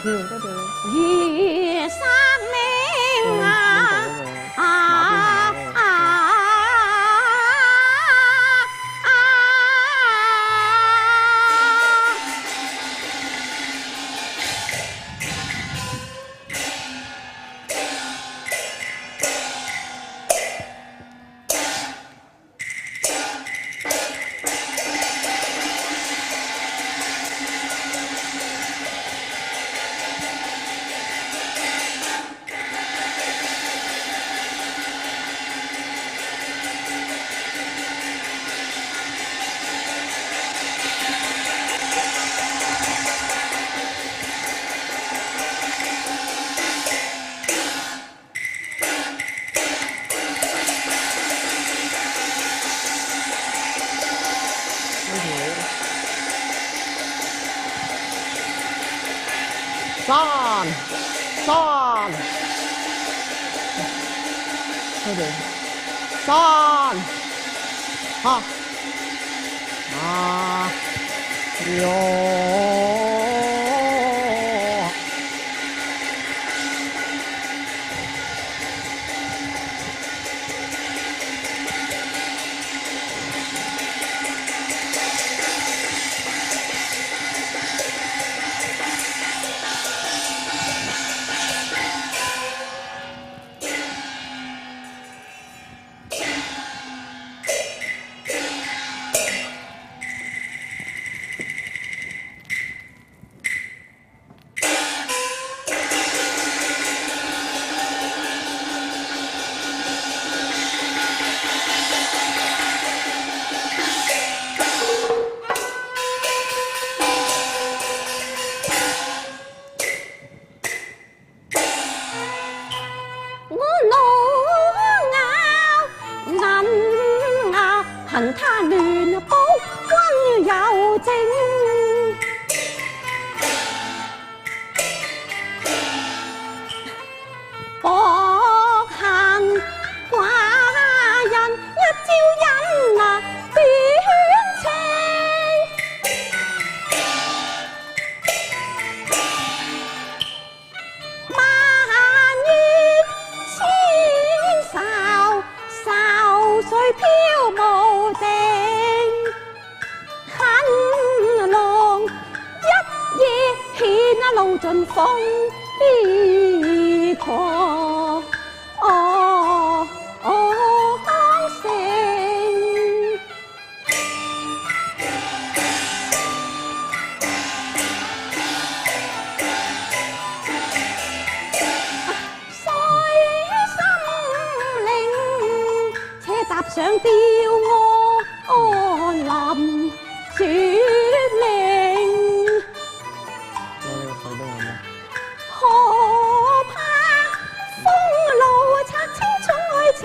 夜生命啊！恨他亂保君有正，薄幸寡人一朝因短情，萬月千愁，愁水飄無定，恨郎一夜牽路盡風狂城。踏上吊鞍林雪嶺，何怕風露拆清楚愛情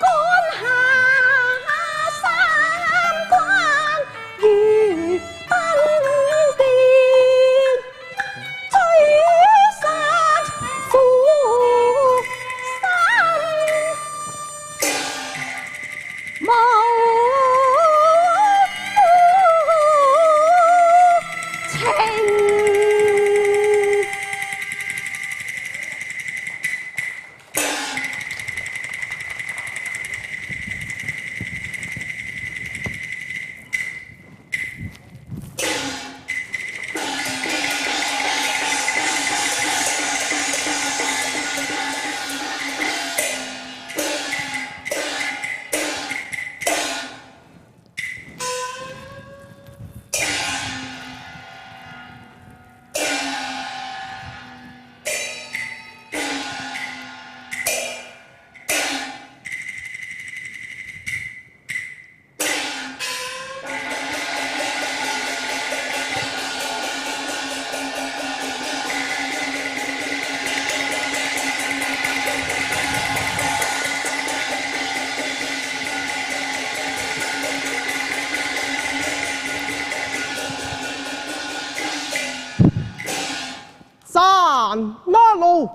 趕下山那路。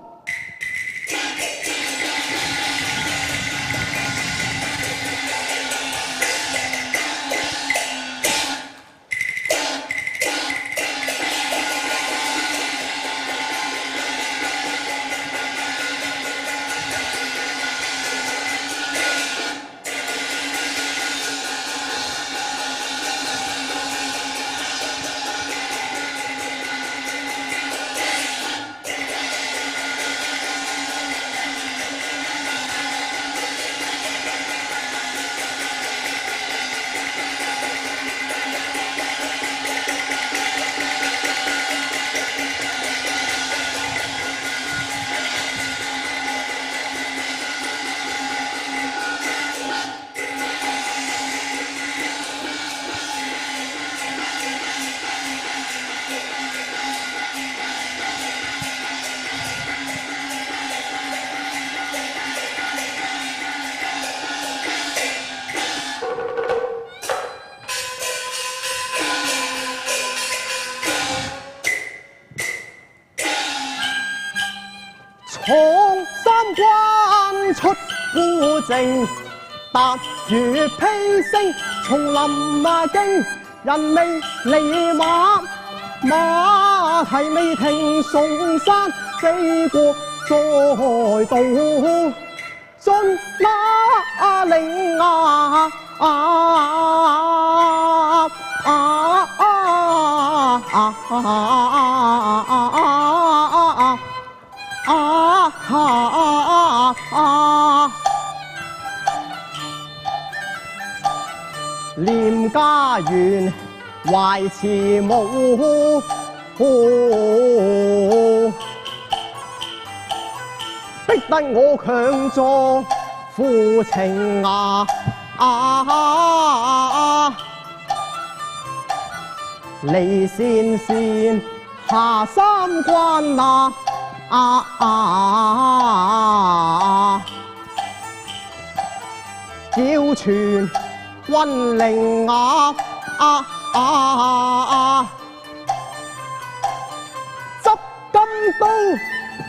靜，踏如披星，叢林驚，人未離馬，馬蹄未停，崇山飛過再到進那嶺啊！念家園，懷慈母，逼得我強作負情啊！離線線下三關叫全溫鈴執金刀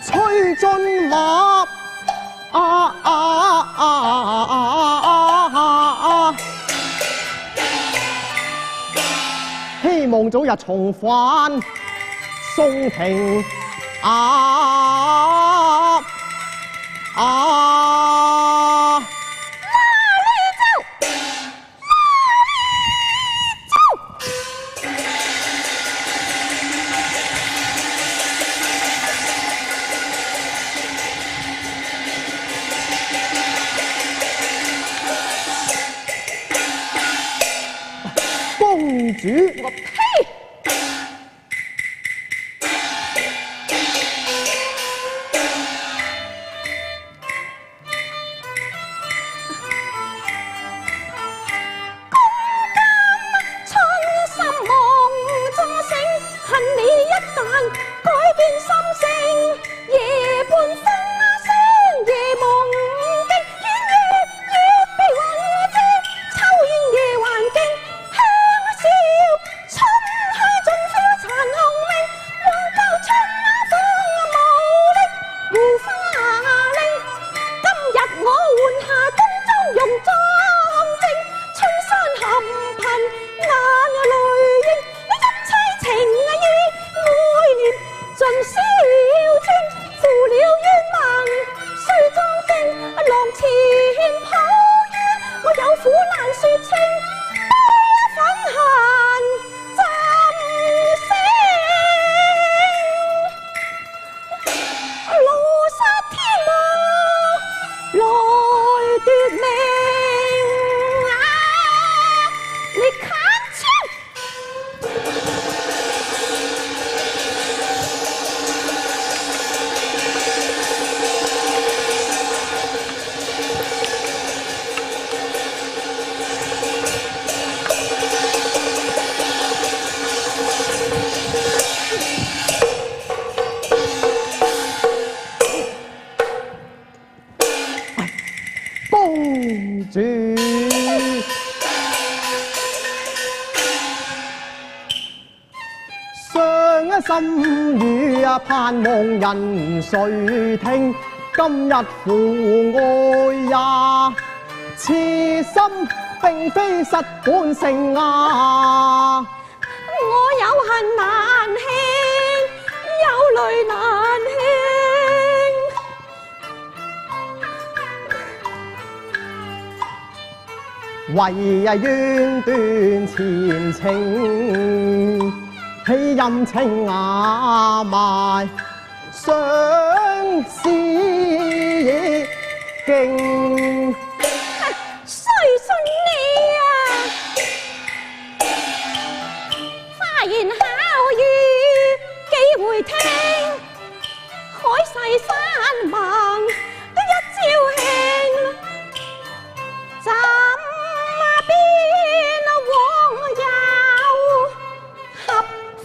催進馬希望早日重返松亭公主，我呸！公主，上一心語盼望人誰聽？今日父愛也，痴心並非實本性啊！我有恨難輕，有淚難輕，為冤斷前程，棄任情埋相思徑。衰信你啊！花言巧語幾回聽，海誓山盟都一朝興，怎邊往有合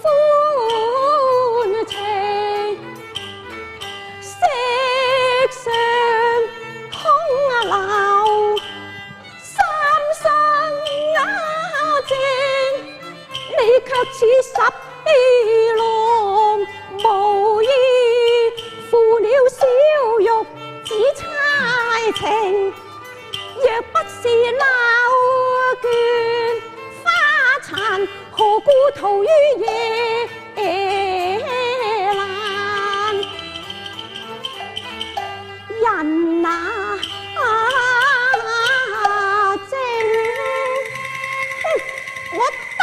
歡情？色上空留三生正，你卻似十郎，無意負了小玉子釵情。是老倦花殘，何故逃於夜闌？人啊正，我打！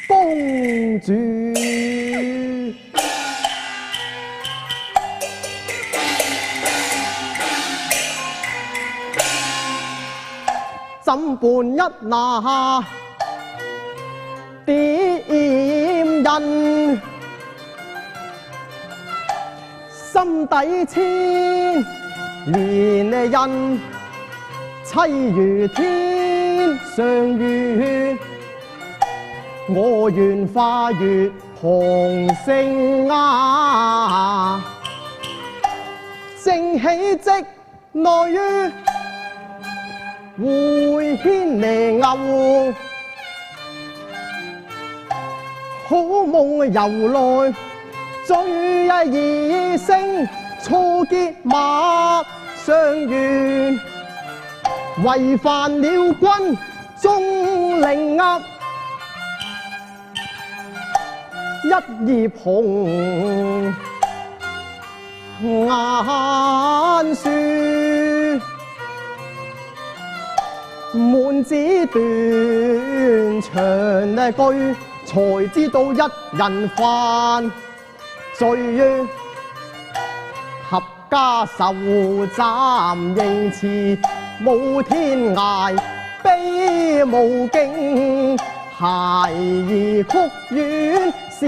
公主，怎伴一那點印，心底千年印，凄如天上月。我願化月紅星啊，正喜即內會牽離牛，好夢由來醉異性，錯結馬上緣，違犯了君中靈額。一葉紅顏樹，滿紙斷腸句，才知道一人犯罪。合家受斬應詞，無天涯悲無徑。孩兒曲院是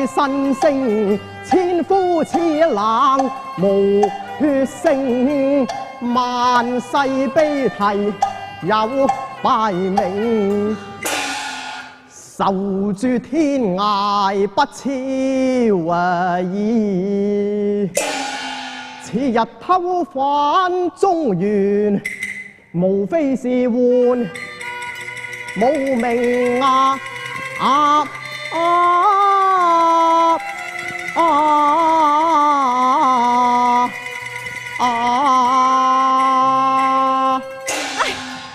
新聲，千夫似冷無血性，萬世悲啼有敗名，受諸天涯不超矣。此日偷返中原，無非是換無名啊！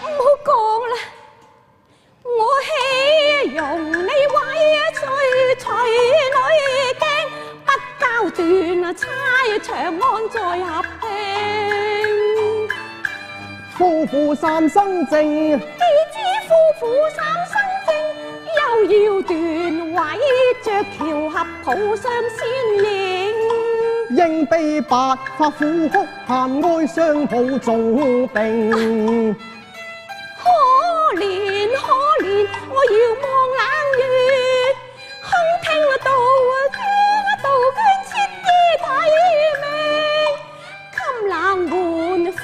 唔好講啦，我豈容你委屈隨女驚，不交斷差長安再合併。夫婦三生證，既知夫婦三生證，又要斷委着橋合抱相先認。應悲白髮苦哭喊哀相抱重病。可憐可憐，我遙望冷月，空聽到杜鵑切衣睇命，襟冷換夫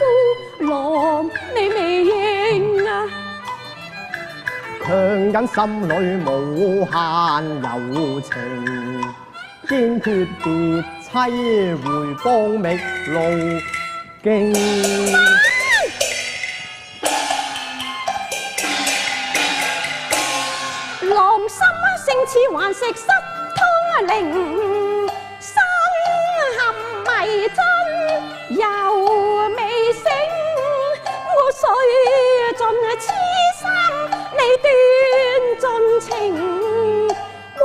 郎你未認啊？強忍心裏無限柔情，堅決別妻回幫覓路徑。狼心勝似頑石失通靈，身陷迷津猶未醒。我雖盡痴心，你斷盡情。枉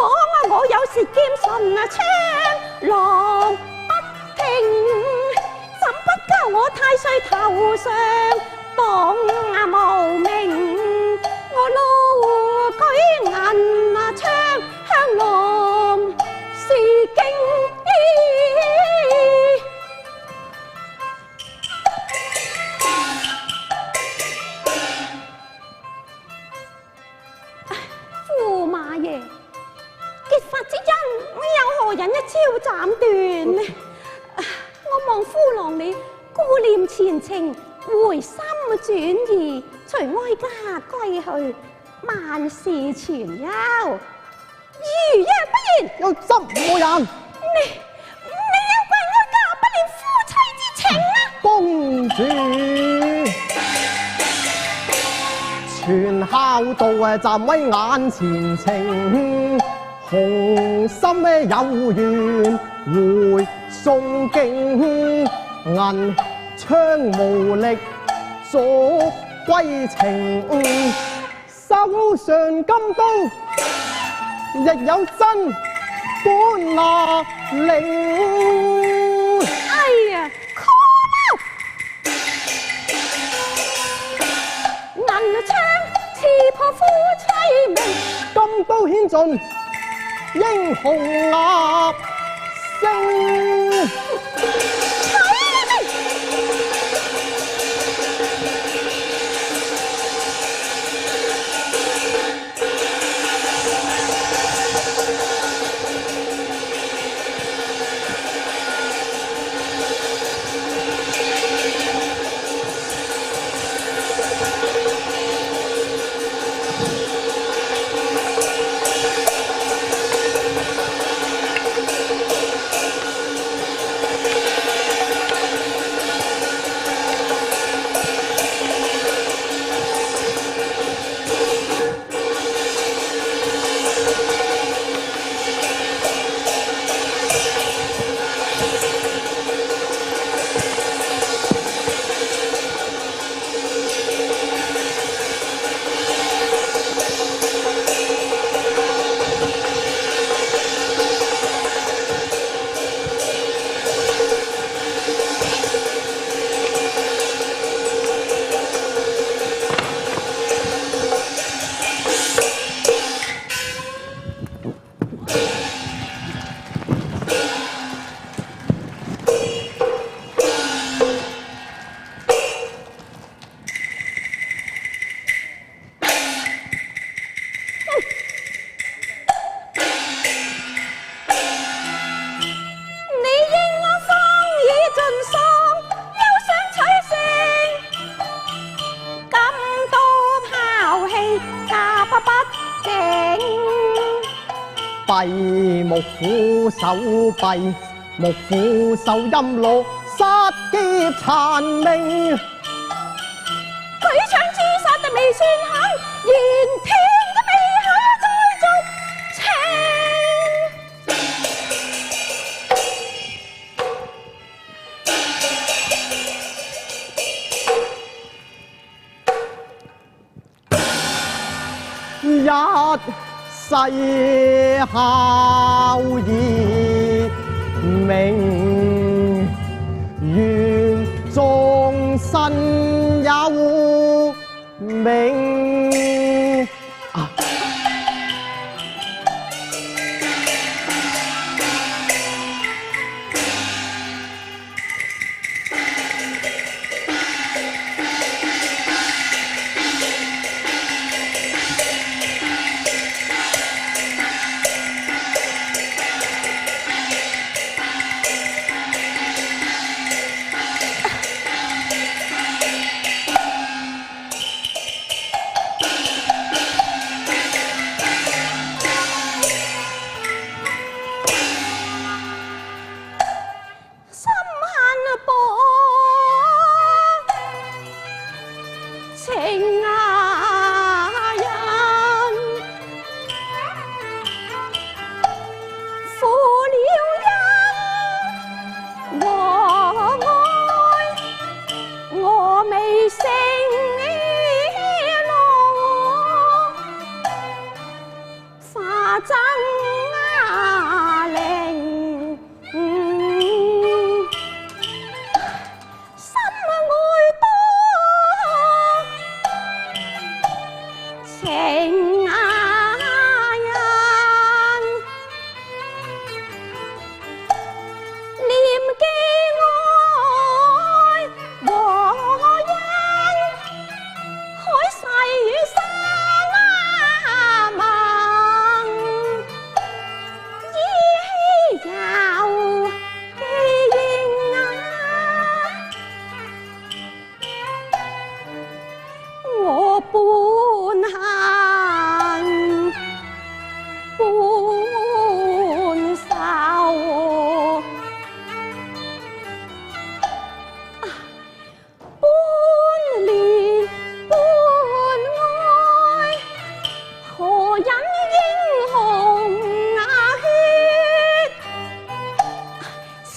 我有時劍神槍狼不停，怎不交我太歲頭上當無名？我路舉銀槍香囊是經驸馬爺，結髮之恩斷。我望夫郎你顧念前程，回心轉意，隨哀家歸去，萬事全休。如若不然，有執冇人。你要怪哀家不念夫妻之情啊！公主全孝道站喺眼前情，紅心有緣回送經，銀槍無力續歸程，手上金刀亦有真本拿令。哎呀，銀槍刺破夫妻命，金刀顯盡英雄立聲。閉目苦守，閉目苦守陰路，殺劫殘命。舉槍誅殺的未算狠，言聽都未可再續情。一世孝義名，願終身有名。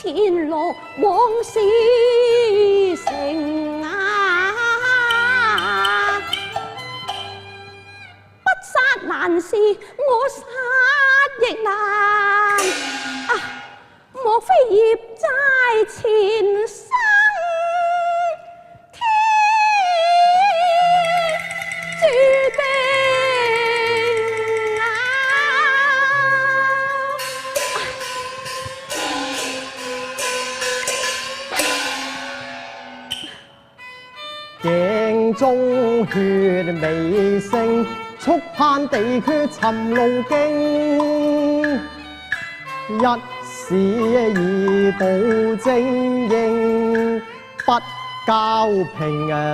前路往事成啊！不殺難事，我殺亦難啊！莫非孽債前生天注定啊！鏡中血未升，速攀地缺尋路徑。一時以保精英，不交平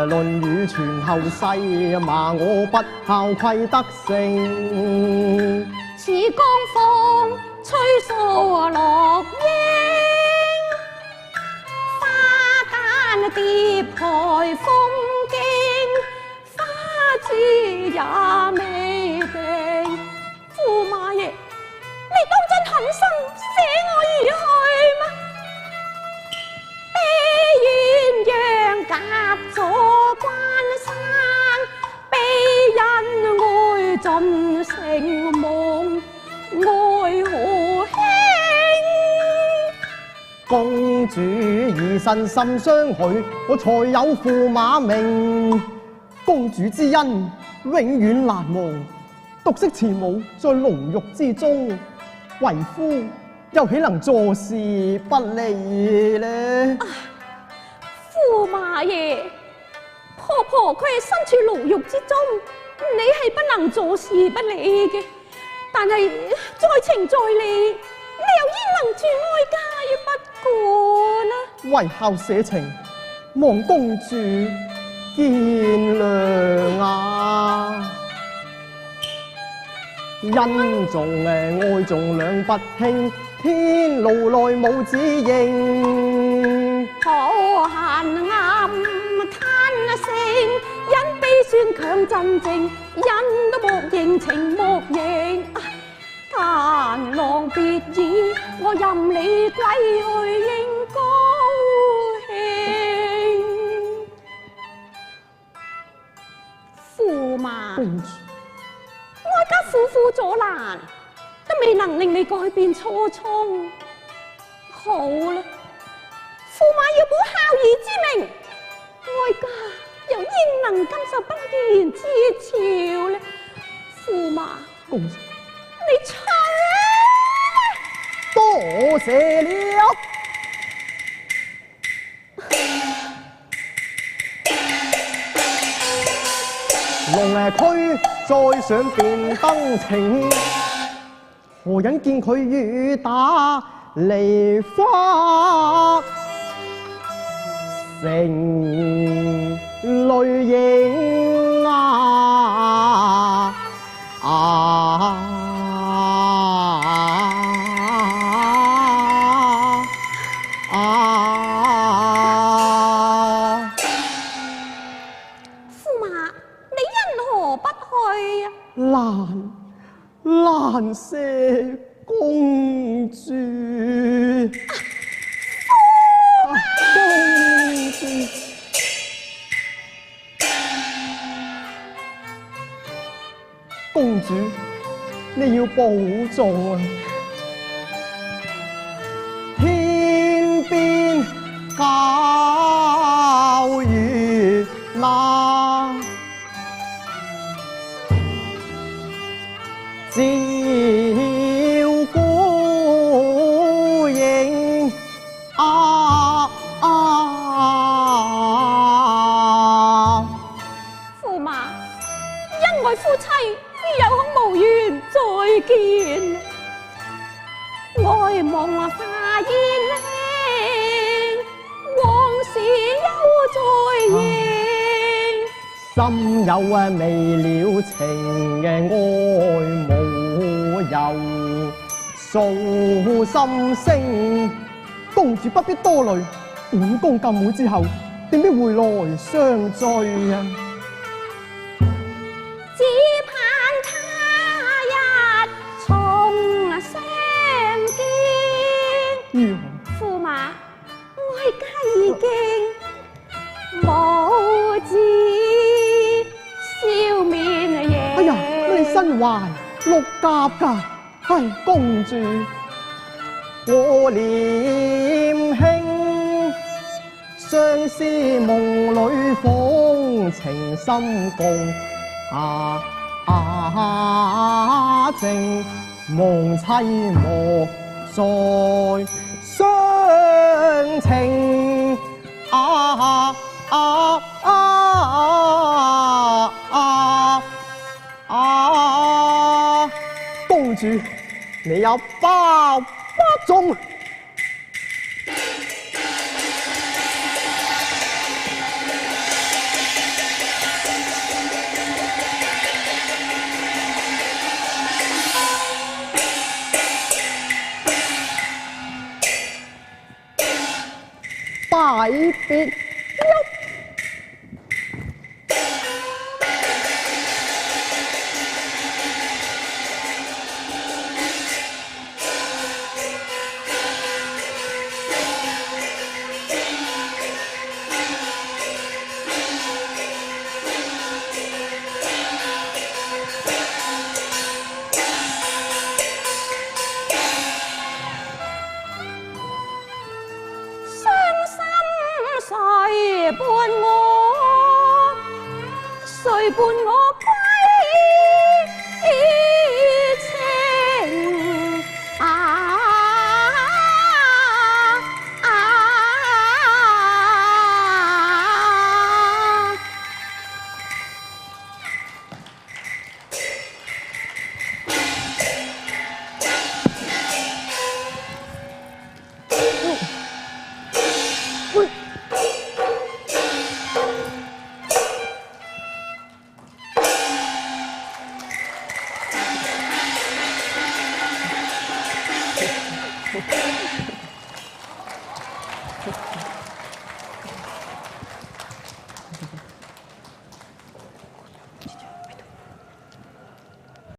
論語傳後世，罵我不孝愧德性。似江風吹掃落英，花間蝶台風景，花枝也未定。駙馬爺，你當真狠心捨我而去嗎？悲鴛鴦隔咗關山，悲因愛盡成夢，愛何輕？公主以身心相許，我才有駙馬名。公主之恩永遠難忘，獨惜慈母在牢獄之中，為夫又豈能坐視不理呢？駙馬爺，婆婆佢係身處牢獄之中，你係不能坐視不理嘅。但係在情在理，你又焉能住哀家不顧呢？為孝捨情，望公主見諒啊！恩重愛重兩不輕，天路內冇指認。可恨暗嘆聲，因悲酸強鎮靜，因都莫認情莫認。嘆郎別意，我任你歸去應高興。駙馬，公主，哀家苦苦阻攔，都未能令你改變初衷。好啦，駙馬要保孝義之名，哀家又焉能甘受不賢之潮呢？駙馬，公主，你取多謝了。龍區再上便登情，何人見佢雨打梨花成淚影啊！蘭舍公主，公主，公主，你要保重啊！天邊皎如那照孤影駙馬，因為夫妻有恐無緣再見，愛夢化煙輕，往事休再現。心有未了情嘅愛慕又訴心聲，公主不必多慮，本宮禁會之後，點必回來相聚啊！只盼他日重相見。如何？駙馬，哀家已經無字笑面夜。哎呀，乜你身懷六甲㗎？唉，公主，我念卿，相思夢裏風情深共情夢凄無再相情公主，你有包不中。拜別誰伴我？誰伴我？